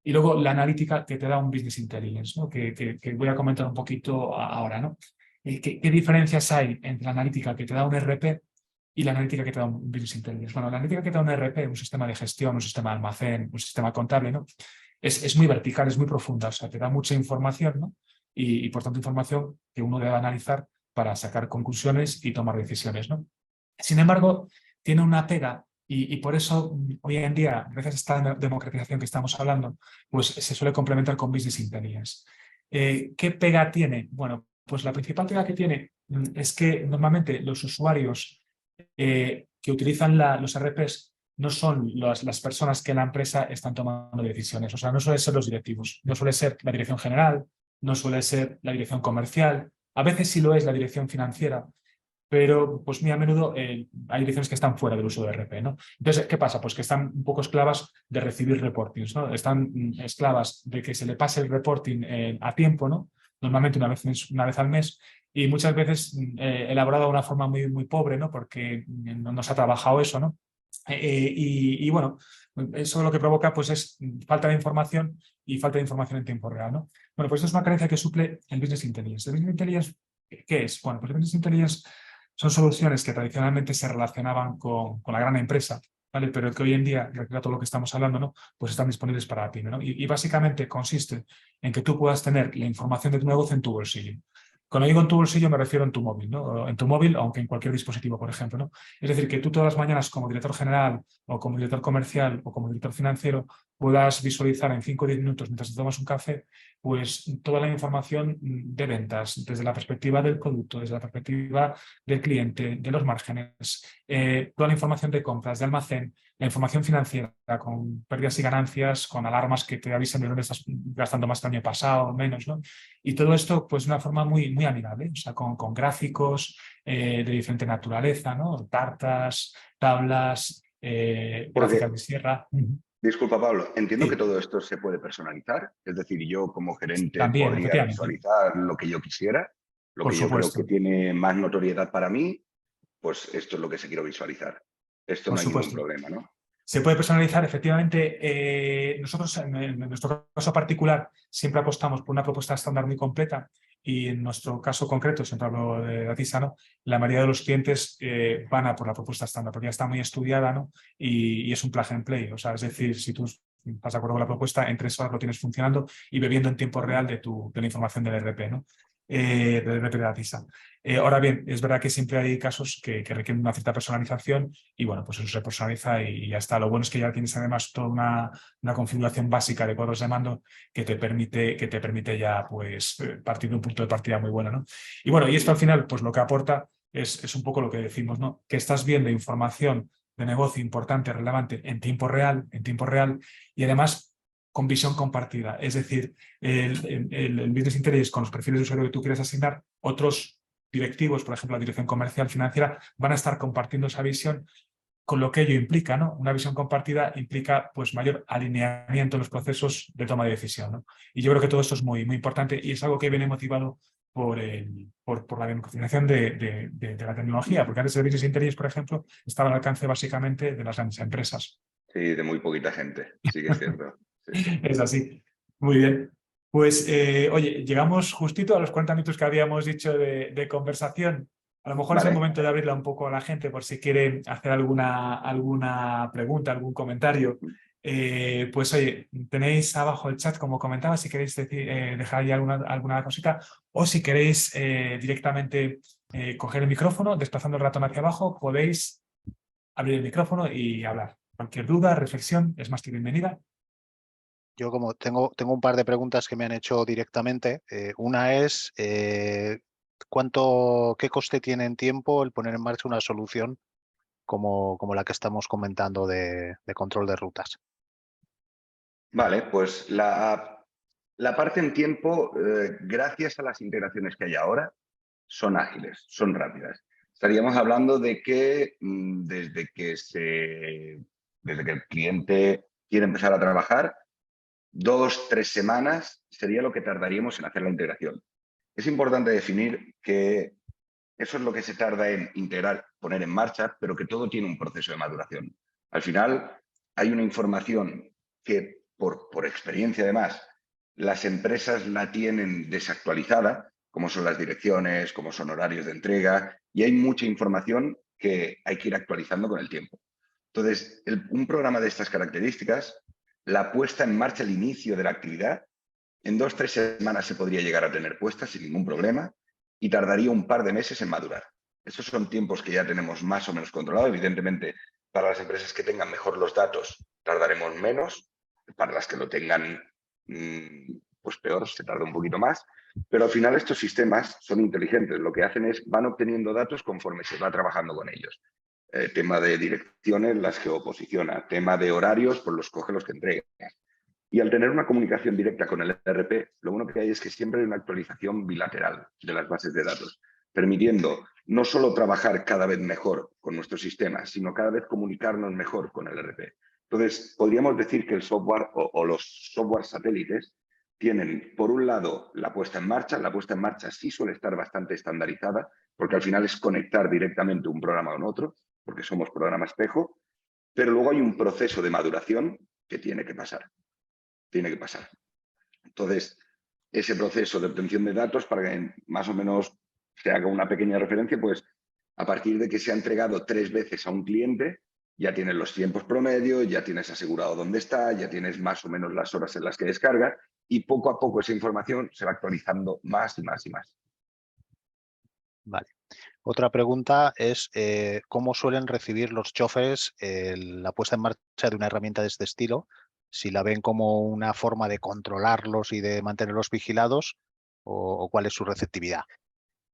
y luego la analítica que te da un business intelligence, ¿no? Que voy a comentar un poquito ahora, ¿no? ¿Qué diferencias hay entre la analítica que te da un RP y la analítica que te da un business intelligence? Bueno, la analítica que te da un RP, un sistema de gestión, un sistema de almacén, un sistema contable, ¿no? Es muy vertical, es muy profunda, o sea, te da mucha información, ¿no? Y por tanto información que uno debe analizar para sacar conclusiones y tomar decisiones, ¿no? Sin embargo, tiene una pega y por eso hoy en día, gracias a esta democratización que estamos hablando, pues se suele complementar con Business Intelligence. ¿Qué pega tiene? Bueno, pues la principal pega que tiene es que normalmente los usuarios que utilizan los RPs no son las personas que en la empresa están tomando decisiones. O sea, no suelen ser los directivos, no suele ser la dirección general, no suele ser la dirección comercial, a veces sí lo es la dirección financiera, pero pues muy a menudo hay direcciones que están fuera del uso de RP, ¿no? Entonces, ¿qué pasa? Pues que están un poco esclavas de recibir reportings, ¿no? Están esclavas de que se le pase el reporting a tiempo, ¿no? Normalmente una vez al mes, y muchas veces elaborado de una forma muy, muy pobre, ¿no? Porque no se ha trabajado eso, ¿no? Y bueno, eso lo que provoca pues es falta de información y falta de información en tiempo real, ¿no? Bueno, pues esto es una carencia que suple el Business Intelligence. ¿El Business Intelligence qué es? Bueno, pues el Business Intelligence son soluciones que tradicionalmente se relacionaban con la gran empresa, ¿vale? Pero que hoy en día, gracias a todo lo que estamos hablando, ¿no? Pues están disponibles para la pyme, ¿no? Y básicamente consiste en que tú puedas tener la información de tu negocio en tu bolsillo. Cuando digo en tu bolsillo me refiero en tu móvil, ¿no? En tu móvil, aunque en cualquier dispositivo, por ejemplo, ¿no? Es decir, que tú todas las mañanas como director general o como director comercial o como director financiero puedas visualizar en 5 o 10 minutos mientras te tomas un café, pues toda la información de ventas, desde la perspectiva del producto, desde la perspectiva del cliente, de los márgenes, toda la información de compras, de almacén, la información financiera con pérdidas y ganancias, con alarmas que te avisan de dónde estás gastando más que el año pasado o menos, ¿no? Y todo esto, pues de una forma muy, muy amigable, o sea, con gráficos de diferente naturaleza, ¿no? Tartas, tablas, gráficas Porque, de sierra. disculpa Pablo, entiendo que Sí, todo esto se puede personalizar, es decir, yo como gerente también, podría efectivamente, visualizar lo que yo quisiera, lo por que yo creo que supuesto. tiene más notoriedad para mí, pues esto es lo que se quiere visualizar. Esto Por no hay ningún supuesto. problema, ¿no? Se puede personalizar, efectivamente. Nosotros, en nuestro caso particular, siempre apostamos por una propuesta estándar muy completa y en nuestro caso concreto, siempre hablo de Datisa, ¿no? La mayoría de los clientes van a por la propuesta estándar porque ya está muy estudiada, ¿no? Y es un plug and play. O sea, es decir, si tú estás de acuerdo con la propuesta, en 3 horas lo tienes funcionando y bebiendo en tiempo real de la información del ERP, ¿no? Del ERP de Datisa. Ahora bien, es verdad que siempre hay casos que requieren una cierta personalización y bueno, pues eso se personaliza y ya está. Lo bueno es que ya tienes además toda una configuración básica de cuadros de mando que te permite ya pues partir de un punto de partida muy bueno, ¿no? Y bueno, y esto al final pues lo que aporta es un poco lo que decimos, ¿no? Que estás viendo información de negocio importante, relevante en tiempo real y además con visión compartida. Es decir, el Business Intelligence con los perfiles de usuario que tú quieres asignar, otros directivos, por ejemplo, la dirección comercial financiera, van a estar compartiendo esa visión con lo que ello implica, ¿no? Una visión compartida implica pues mayor alineamiento en los procesos de toma de decisión, ¿no? Y yo creo que todo esto es muy, muy importante y es algo que viene motivado por la democratización de la tecnología, porque antes el Business Intelligence, por ejemplo, estaba al alcance básicamente de las grandes empresas. Sí, de muy poquita gente, sí que es cierto. Sí, sí. Es así. Muy bien. Pues, oye, llegamos justito a los 40 minutos que habíamos dicho de conversación. A lo mejor es el Vale, momento de abrirla un poco a la gente por si quiere hacer alguna pregunta, algún comentario. Pues oye, tenéis abajo el chat, como comentaba, si queréis dejar ahí alguna cosita o si queréis directamente coger el micrófono, desplazando el ratón hacia abajo, podéis abrir el micrófono y hablar. Cualquier duda, reflexión, es más que bienvenida. Yo como tengo un par de preguntas que me han hecho directamente. Una es, ¿qué coste tiene en tiempo el poner en marcha una solución como la que estamos comentando de control de rutas? vale, pues la parte en tiempo, gracias a las integraciones que hay ahora, son ágiles, son rápidas. Estaríamos hablando de que desde que el cliente quiere empezar a trabajar, 2, 3 semanas sería lo que tardaríamos en hacer la integración. Es importante definir que eso es lo que se tarda en integrar, poner en marcha, pero que todo tiene un proceso de maduración. Al final, hay una información que, por experiencia además, las empresas la tienen desactualizada, como son las direcciones, como son horarios de entrega, y hay mucha información que hay que ir actualizando con el tiempo. Entonces, un programa de estas características, la puesta en marcha, el inicio de la actividad, en 2 o 3 semanas se podría llegar a tener puesta sin ningún problema y tardaría un par de meses en madurar. Estos son tiempos que ya tenemos más o menos controlados. Evidentemente, para las empresas que tengan mejor los datos, tardaremos menos. Para las que lo tengan, pues peor, se tarda un poquito más. Pero al final estos sistemas son inteligentes. Lo que hacen es, van obteniendo datos conforme se va trabajando con ellos. Tema de direcciones, las geoposiciona. Tema de horarios, pues los coge los que entregan. Y al tener una comunicación directa con el ERP, lo bueno que hay es que siempre hay una actualización bilateral de las bases de datos, permitiendo no solo trabajar cada vez mejor con nuestros sistemas, sino cada vez comunicarnos mejor con el ERP. Entonces, podríamos decir que el software o los software satélites tienen, por un lado, la puesta en marcha. La puesta en marcha sí suele estar bastante estandarizada, porque al final es conectar directamente un programa con otro, porque somos programa espejo, pero luego hay un proceso de maduración que tiene que pasar. Entonces, ese proceso de obtención de datos, para que más o menos se haga una pequeña referencia, pues a partir de que se ha entregado 3 veces a un cliente, ya tienes los tiempos promedio, ya tienes asegurado dónde está, ya tienes más o menos las horas en las que descarga y poco a poco esa información se va actualizando más y más y más. Vale. Otra pregunta es, ¿cómo suelen recibir los choferes la puesta en marcha de una herramienta de este estilo? Si la ven como una forma de controlarlos y de mantenerlos vigilados, o cuál es su receptividad.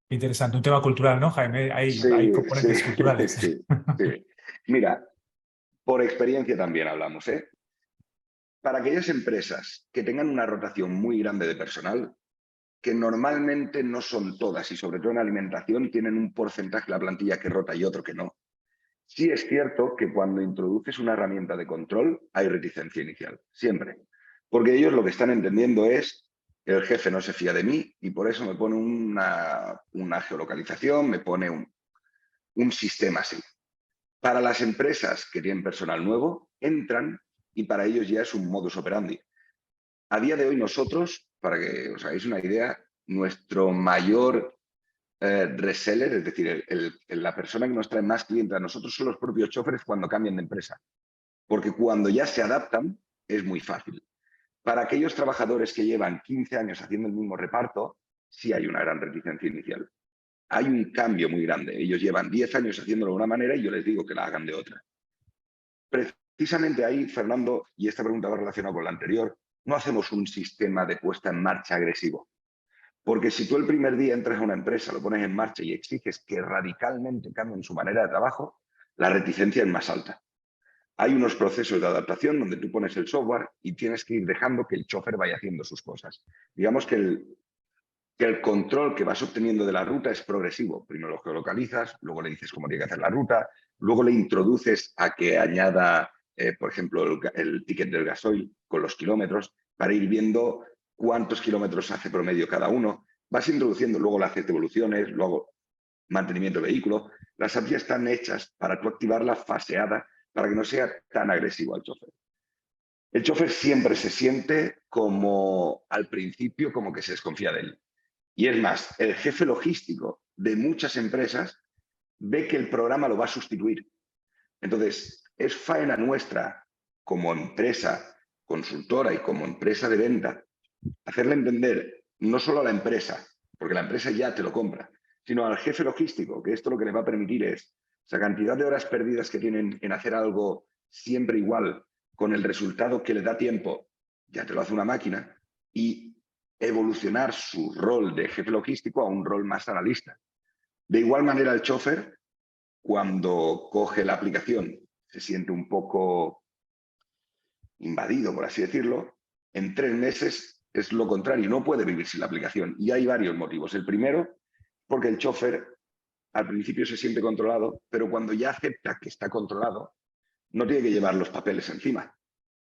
Interesante, un tema cultural, ¿no, Jaime? Hay Sí, sí, componentes culturales. sí, sí. Mira, por experiencia también hablamos, ¿eh? Para aquellas empresas que tengan una rotación muy grande de personal, que normalmente no son todas, y sobre todo en alimentación, tienen un porcentaje de la plantilla que rota y otro que no. Sí es cierto que cuando introduces una herramienta de control hay reticencia inicial, siempre. Porque ellos lo que están entendiendo es, el jefe no se fía de mí y por eso me pone una geolocalización, me pone un sistema así. Para las empresas que tienen personal nuevo, entran y para ellos ya es un modus operandi. A día de hoy nosotros, para que os hagáis una idea, nuestro mayor reseller, es decir, la persona que nos trae más clientes a nosotros son los propios choferes cuando cambian de empresa. Porque cuando ya se adaptan es muy fácil. Para aquellos trabajadores que llevan 15 años haciendo el mismo reparto, sí hay una gran reticencia inicial. Hay un cambio muy grande. Ellos llevan 10 años haciéndolo de una manera y yo les digo que la hagan de otra. Precisamente ahí, Fernando, y esta pregunta va relacionada con la anterior, no hacemos un sistema de puesta en marcha agresivo. Porque si tú el primer día entras a una empresa, lo pones en marcha y exiges que radicalmente cambien su manera de trabajo, la reticencia es más alta. Hay unos procesos de adaptación donde tú pones el software y tienes que ir dejando que el chofer vaya haciendo sus cosas. Digamos que el control que vas obteniendo de la ruta es progresivo. Primero lo geolocalizas, luego le dices cómo tiene que hacer la ruta, luego le introduces a que añada, por ejemplo, el ticket del gasoil con los kilómetros para ir viendo cuántos kilómetros hace promedio cada uno. Vas introduciendo, luego le haces devoluciones, luego mantenimiento del vehículo. Las apps ya están hechas para tú activarla faseada para que no sea tan agresivo al chofer. El chofer siempre se siente como, al principio, como que se desconfía de él. Y es más, el jefe logístico de muchas empresas ve que el programa lo va a sustituir. Entonces, es faena nuestra como empresa consultora y como empresa de venta, hacerle entender no solo a la empresa, porque la empresa ya te lo compra, sino al jefe logístico, que esto lo que le va a permitir es esa cantidad de horas perdidas que tienen en hacer algo siempre igual, con el resultado que le da tiempo, ya te lo hace una máquina, y evolucionar su rol de jefe logístico a un rol más analista. De igual manera, el chofer, cuando coge la aplicación, se siente un poco invadido, por así decirlo. En 3 meses es lo contrario, no puede vivir sin la aplicación. Y hay varios motivos. El primero, porque el chofer al principio se siente controlado, pero cuando ya acepta que está controlado, no tiene que llevar los papeles encima.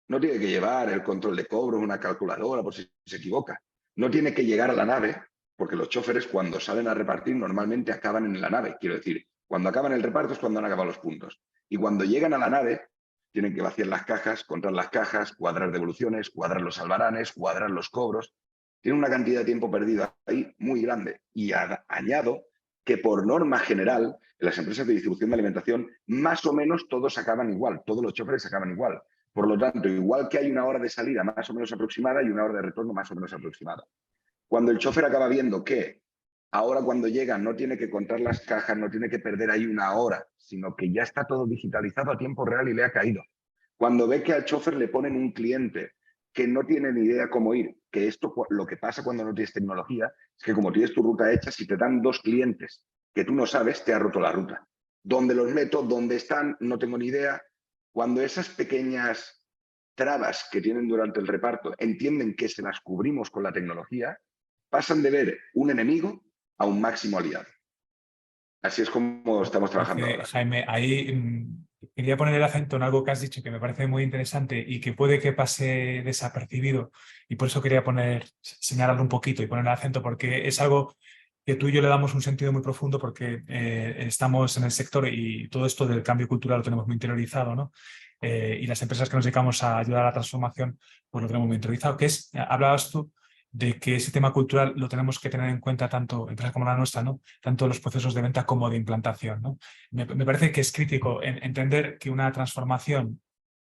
No tiene que llevar el control de cobro, una calculadora por si se equivoca. No tiene que llegar a la nave, porque los choferes cuando salen a repartir normalmente acaban en la nave. Quiero decir, cuando acaban el reparto es cuando han acabado los puntos. Y cuando llegan a la nave, tienen que vaciar las cajas, contar las cajas, cuadrar devoluciones, cuadrar los albaranes, cuadrar los cobros. Tiene una cantidad de tiempo perdido ahí muy grande. Y añado que por norma general, en las empresas de distribución de alimentación, más o menos todos acaban igual, todos los choferes acaban igual. Por lo tanto, igual que hay una hora de salida más o menos aproximada, hay una hora de retorno más o menos aproximada. Cuando el chofer acaba viendo que ahora cuando llega no tiene que contar las cajas, no tiene que perder ahí una hora, sino que ya está todo digitalizado a tiempo real y le ha caído. Cuando ve que al chofer le ponen un cliente que no tiene ni idea cómo ir, que esto lo que pasa cuando no tienes tecnología es que como tienes tu ruta hecha, si te dan 2 clientes que tú no sabes, te ha roto la ruta. ¿Dónde los meto? ¿Dónde están? No tengo ni idea. Cuando esas pequeñas trabas que tienen durante el reparto entienden que se las cubrimos con la tecnología, pasan de ver un enemigo a un máximo aliado. Así es como estamos trabajando ahora. Jaime, ahí quería poner el acento en algo que has dicho que me parece muy interesante y que puede que pase desapercibido, y por eso quería señalarlo un poquito y poner el acento, porque es algo que tú y yo le damos un sentido muy profundo porque estamos en el sector y todo esto del cambio cultural lo tenemos muy interiorizado, ¿no? Y las empresas que nos dedicamos a ayudar a la transformación, pues lo tenemos muy interiorizado, que es, hablabas tú de que ese tema cultural lo tenemos que tener en cuenta tanto empresas como la nuestra, ¿no? Tanto los procesos de venta como de implantación, ¿no? Me parece que es crítico entender que una transformación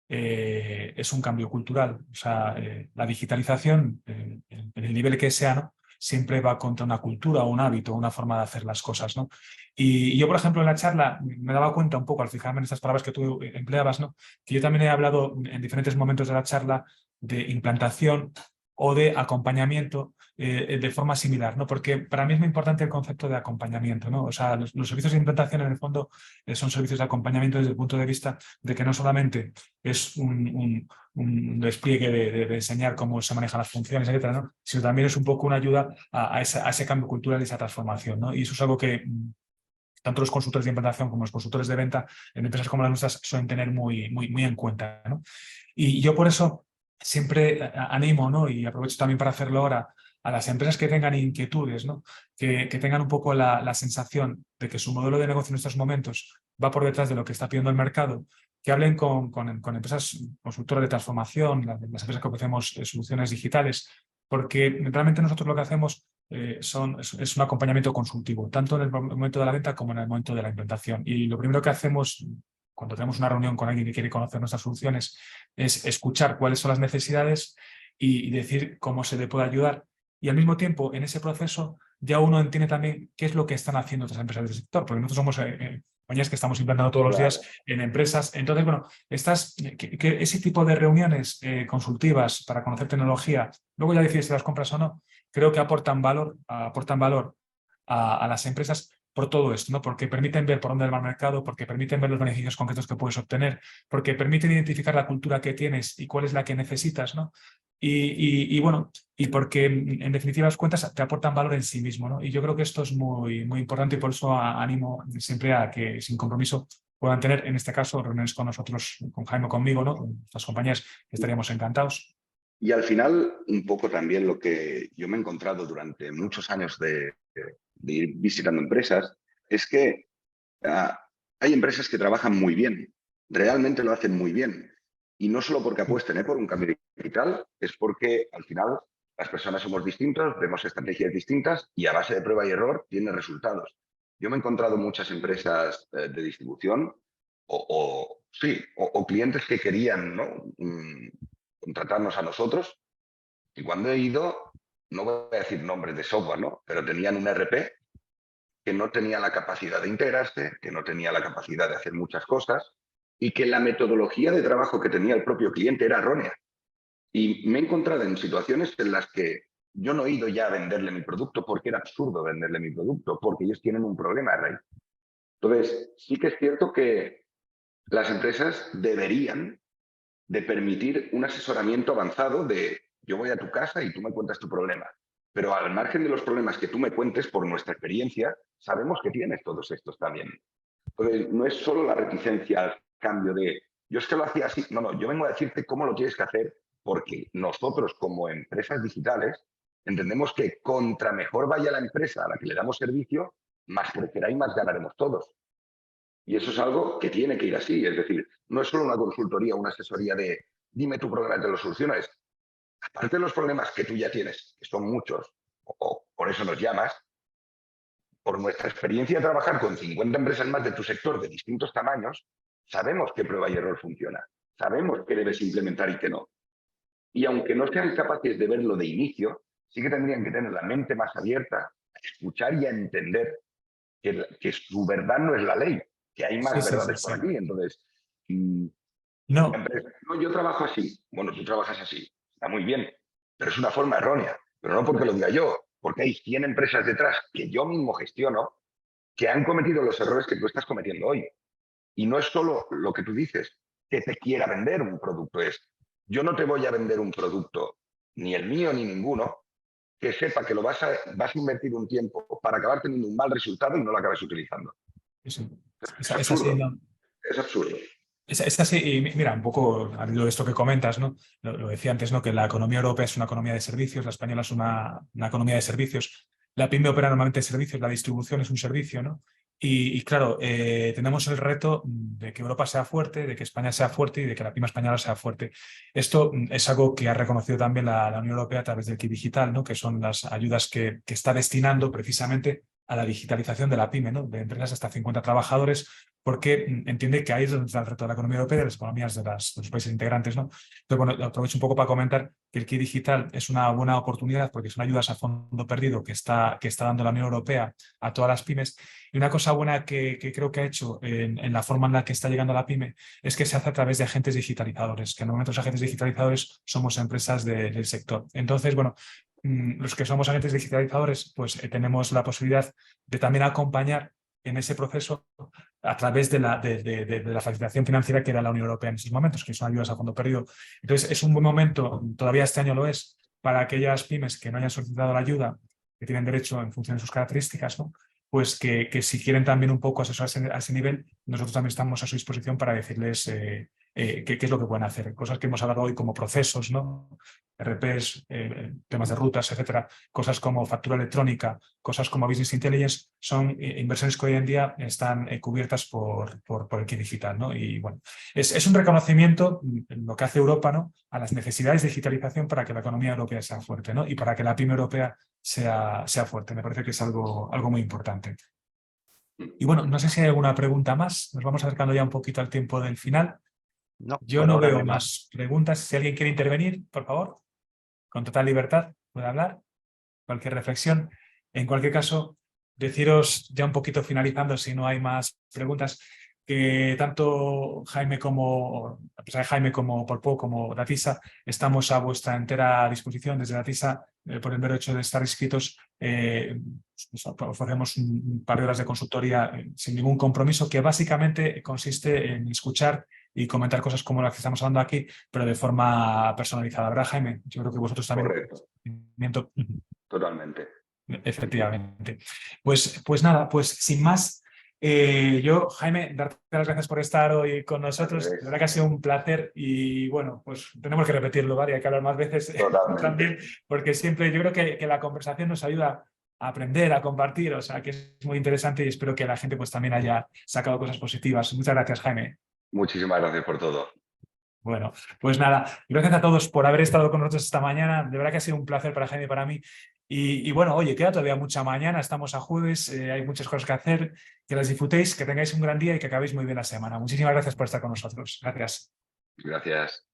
es un cambio cultural. O sea, la digitalización, en el nivel que sea, ¿no? Siempre va contra una cultura o un hábito, una forma de hacer las cosas, ¿no? Y yo, por ejemplo, en la charla me daba cuenta un poco, al fijarme en estas palabras que tú empleabas, ¿no? Que yo también he hablado en diferentes momentos de la charla de implantación o de acompañamiento de forma similar, ¿no? Porque para mí es muy importante el concepto de acompañamiento, ¿no? O sea, los servicios de implantación en el fondo son servicios de acompañamiento desde el punto de vista de que no solamente es un despliegue de enseñar cómo se manejan las funciones, etcétera, ¿no? Sino también es un poco una ayuda a ese cambio cultural y esa transformación, ¿no? Y eso es algo que tanto los consultores de implantación como los consultores de venta en empresas como las nuestras suelen tener muy en cuenta, ¿no? Y yo por eso siempre animo, ¿no? Y aprovecho también para hacerlo ahora, a las empresas que tengan inquietudes, ¿no? Que tengan un poco la sensación de que su modelo de negocio en estos momentos va por detrás de lo que está pidiendo el mercado, que hablen con empresas consultoras de transformación, las empresas que ofrecemos soluciones digitales, porque realmente nosotros lo que hacemos es un acompañamiento consultivo, tanto en el momento de la venta como en el momento de la implantación. Y lo primero que hacemos cuando tenemos una reunión con alguien que quiere conocer nuestras soluciones es escuchar cuáles son las necesidades y decir cómo se le puede ayudar. Y al mismo tiempo, en ese proceso, ya uno entiende también qué es lo que están haciendo otras empresas del sector, porque nosotros somos compañías que estamos implantando todos los días en empresas. Entonces, bueno, ese tipo de reuniones consultivas para conocer tecnología, luego ya decides si las compras o no, creo que aportan valor a las empresas por todo esto, ¿no? Porque permiten ver por dónde va el mercado, porque permiten ver los beneficios concretos que puedes obtener, porque permiten identificar la cultura que tienes y cuál es la que necesitas, ¿no? Y bueno, y porque en definitivas cuentas te aportan valor en sí mismo, ¿no? Y yo creo que esto es muy, muy importante y por eso animo siempre a que sin compromiso puedan tener, en este caso, reuniones con nosotros, con Jaime o conmigo, ¿no? Con las compañías, estaríamos encantados. Y al final, un poco también lo que yo me he encontrado durante muchos años de ir visitando empresas, es que hay empresas que trabajan muy bien, realmente lo hacen muy bien. Y no solo porque apuesten por un cambio digital, es porque al final las personas somos distintos, vemos estrategias distintas y a base de prueba y error tiene resultados. Yo me he encontrado muchas empresas de distribución o clientes que querían, ¿no? Contratarnos a nosotros y cuando he ido, no voy a decir nombres de software, ¿no? Pero tenían un ERP que no tenía la capacidad de integrarse, que no tenía la capacidad de hacer muchas cosas y que la metodología de trabajo que tenía el propio cliente era errónea. Y me he encontrado en situaciones en las que yo no he ido ya a venderle mi producto porque era absurdo venderle mi producto, porque ellos tienen un problema de raíz. Entonces, sí que es cierto que las empresas deberían de permitir un asesoramiento avanzado de yo voy a tu casa y tú me cuentas tu problema. Pero al margen de los problemas que tú me cuentes, por nuestra experiencia, sabemos que tienes todos estos también. Entonces, no es solo la reticencia al cambio de yo es que lo hacía así. No, yo vengo a decirte cómo lo tienes que hacer porque nosotros como empresas digitales entendemos que contra mejor vaya la empresa a la que le damos servicio, más crecerá y más ganaremos todos. Y eso es algo que tiene que ir así. Es decir, no es solo una consultoría, una asesoría de dime tu problema y te lo solucionas. Aparte de los problemas que tú ya tienes, que son muchos, o por eso nos llamas, por nuestra experiencia de trabajar con 50 empresas más de tu sector de distintos tamaños, sabemos qué prueba y error funciona. Sabemos qué debes implementar y qué no. Y aunque no sean capaces de verlo de inicio, sí que tendrían que tener la mente más abierta a escuchar y a entender que su verdad no es la ley, que hay más verdades por aquí. Entonces, no. Yo trabajo así. Bueno, tú trabajas así. Está muy bien, pero es una forma errónea. Pero no porque lo diga yo, porque hay 100 empresas detrás que yo mismo gestiono que han cometido los errores que tú estás cometiendo hoy. Y no es solo lo que tú dices, que te quiera vender un producto. Yo no te voy a vender un producto, ni el mío ni ninguno, que sepa que vas a invertir un tiempo para acabar teniendo un mal resultado y no lo acabes utilizando. Sí. Es absurdo. ¿No? Es absurdo. Es así, y mira, un poco lo de esto que comentas, ¿no? Lo decía antes, ¿no? Que la economía europea es una economía de servicios, la española es una economía de servicios. La pyme opera normalmente de servicios, la distribución es un servicio, ¿no? Y claro, tenemos el reto de que Europa sea fuerte, de que España sea fuerte y de que la pyme española sea fuerte. Esto es algo que ha reconocido también la Unión Europea a través del KIT Digital, ¿no? Que son las ayudas que está destinando precisamente a la digitalización de la pyme, ¿no? De empresas hasta 50 trabajadores, porque entiende que ahí es donde está el reto de la economía europea y de las economías de los países integrantes, ¿no? Entonces, bueno, aprovecho un poco para comentar que el KIT Digital es una buena oportunidad porque son ayudas a fondo perdido que está dando la Unión Europea a todas las pymes. Y una cosa buena que creo que ha hecho en la forma en la que está llegando la pyme es que se hace a través de agentes digitalizadores, que normalmente los agentes digitalizadores somos empresas del sector. Entonces, bueno, los que somos agentes digitalizadores, pues tenemos la posibilidad de también acompañar en ese proceso a través de la facilitación financiera que da la Unión Europea en esos momentos, que son ayudas a fondo perdido. Entonces, es un buen momento, todavía este año lo es, para aquellas pymes que no hayan solicitado la ayuda, que tienen derecho en función de sus características, ¿no? Pues que si quieren también un poco asesorarse a ese nivel, nosotros también estamos a su disposición para decirles qué es lo que pueden hacer. Cosas que hemos hablado hoy como procesos, ¿no? RPs, temas de rutas, etcétera. Cosas como factura electrónica, cosas como Business Intelligence, son inversiones que hoy en día están cubiertas por el Key Digital, ¿no? Y bueno, es un reconocimiento en lo que hace Europa, ¿no? A las necesidades de digitalización para que la economía europea sea fuerte, ¿no? Y para que la pyme europea sea fuerte. Me parece que es algo muy importante. Y bueno, no sé si hay alguna pregunta más. Nos vamos acercando ya un poquito al tiempo del final. No, Yo no veo más preguntas. Si alguien quiere intervenir, por favor, con total libertad, puede hablar. Cualquier reflexión. En cualquier caso, deciros ya un poquito finalizando, si no hay más preguntas, que tanto Jaime como Polpo como Datisa estamos a vuestra entera disposición desde Datisa por el mero hecho de estar inscritos. Ofrecemos un par de horas de consultoría sin ningún compromiso, que básicamente consiste en escuchar y comentar cosas como las que estamos hablando aquí, pero de forma personalizada, ¿verdad, Jaime? Yo creo que vosotros también. Correcto. Totalmente. Efectivamente. Pues nada, pues sin más, yo, Jaime, darte las gracias por estar hoy con nosotros. La verdad que ha sido un placer y bueno, pues tenemos que repetirlo, ¿vale? Hay que hablar más veces también, porque siempre yo creo que la conversación nos ayuda a aprender, a compartir, o sea que es muy interesante y espero que la gente pues también haya sacado cosas positivas. Muchas gracias, Jaime. Muchísimas gracias por todo. Bueno, pues nada, gracias a todos por haber estado con nosotros esta mañana. De verdad que ha sido un placer para Jaime y para mí. Y bueno, oye, queda todavía mucha mañana, estamos a jueves, hay muchas cosas que hacer, que las disfrutéis, que tengáis un gran día y que acabéis muy bien la semana. Muchísimas gracias por estar con nosotros. Gracias. Gracias.